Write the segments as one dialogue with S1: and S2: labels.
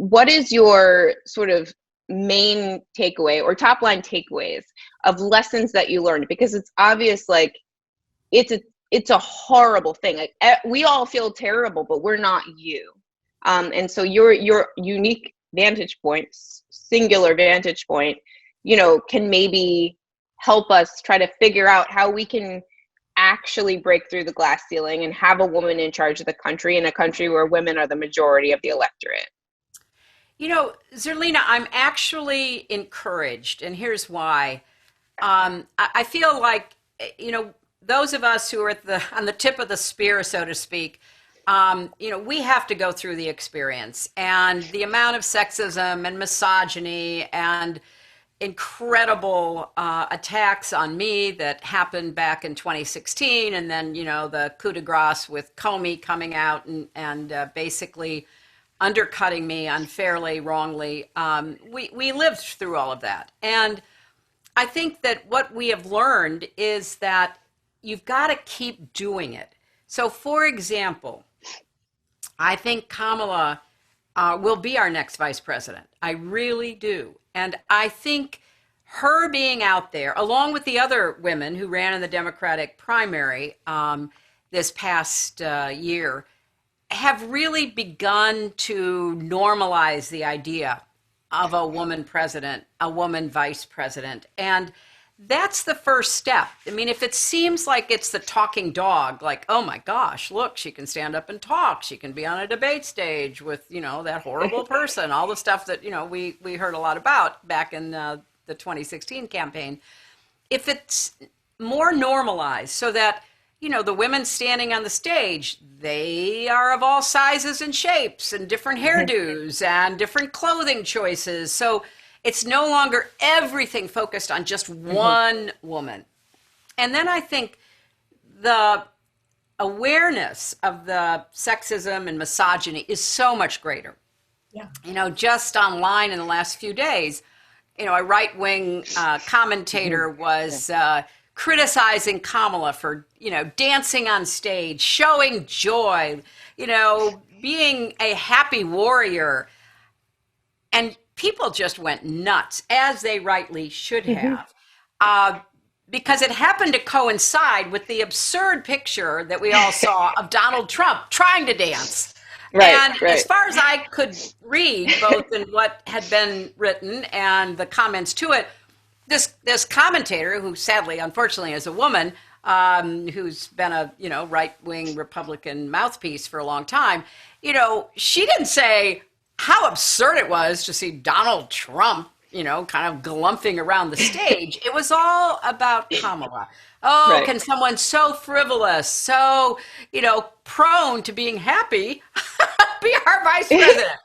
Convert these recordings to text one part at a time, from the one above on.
S1: what is your sort of main takeaway or top line takeaways of lessons that you learned? Because it's obvious, like, it's a horrible thing. Like, we all feel terrible, but we're not you. And so your unique vantage point, singular vantage point, can maybe help us try to figure out how we can actually break through the glass ceiling and have a woman in charge of the country, in a country where women are the majority of the electorate.
S2: Zerlina, I'm actually encouraged, and here's why. I feel like, those of us who are on the tip of the spear, so to speak, we have to go through the experience, and the amount of sexism and misogyny and incredible attacks on me that happened back in 2016, and then the coup de grace with Comey coming out and basically undercutting me unfairly, wrongly. We lived through all of that, and I think that what we have learned is that you've got to keep doing it. So, for example, I think Kamala will be our next vice president. I really do. And I think her being out there, along with the other women who ran in the Democratic primary this past year, have really begun to normalize the idea of a woman president, a woman vice president. And that's the first step. I mean, if it seems like it's the talking dog, like, oh my gosh, look, she can stand up and talk. She can be on a debate stage with, that horrible person, all the stuff that, we heard a lot about back in the 2016 campaign. If it's more normalized so that, the women standing on the stage, they are of all sizes and shapes and different hairdos and different clothing choices. So it's no longer everything focused on just one woman. And then I think the awareness of the sexism and misogyny is so much greater. Yeah. Just online in the last few days, a right-wing commentator was criticizing Kamala for, dancing on stage, showing joy, being a happy warrior. And people just went nuts, as they rightly should have, because it happened to coincide with the absurd picture that we all saw of Donald Trump trying to dance. Right. As far as I could read, both in what had been written and the comments to it, this commentator, who sadly, unfortunately, is a woman, who's been a right-wing Republican mouthpiece for a long time, she didn't say how absurd it was to see Donald Trump, kind of glumphing around the stage. It was all about Kamala. Oh, right. Can someone so frivolous, so, prone to being happy be our vice president?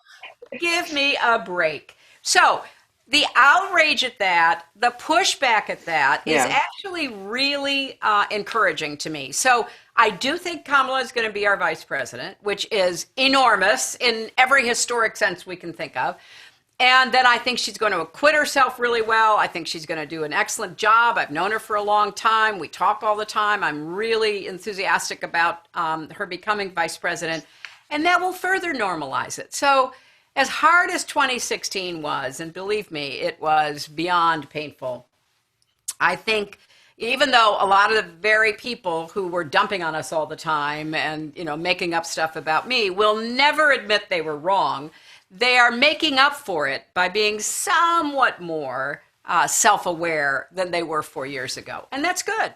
S2: Give me a break. So the outrage at that, the pushback at that is actually really encouraging to me. So I do think Kamala is going to be our vice president, which is enormous in every historic sense we can think of. And then I think she's going to acquit herself really well. I think she's going to do an excellent job. I've known her for a long time. We talk all the time. I'm really enthusiastic about her becoming vice president. And that will further normalize it. So as hard as 2016 was, and believe me, it was beyond painful, I think even though a lot of the very people who were dumping on us all the time and, making up stuff about me will never admit they were wrong, they are making up for it by being somewhat more self-aware than they were 4 years ago. And that's good.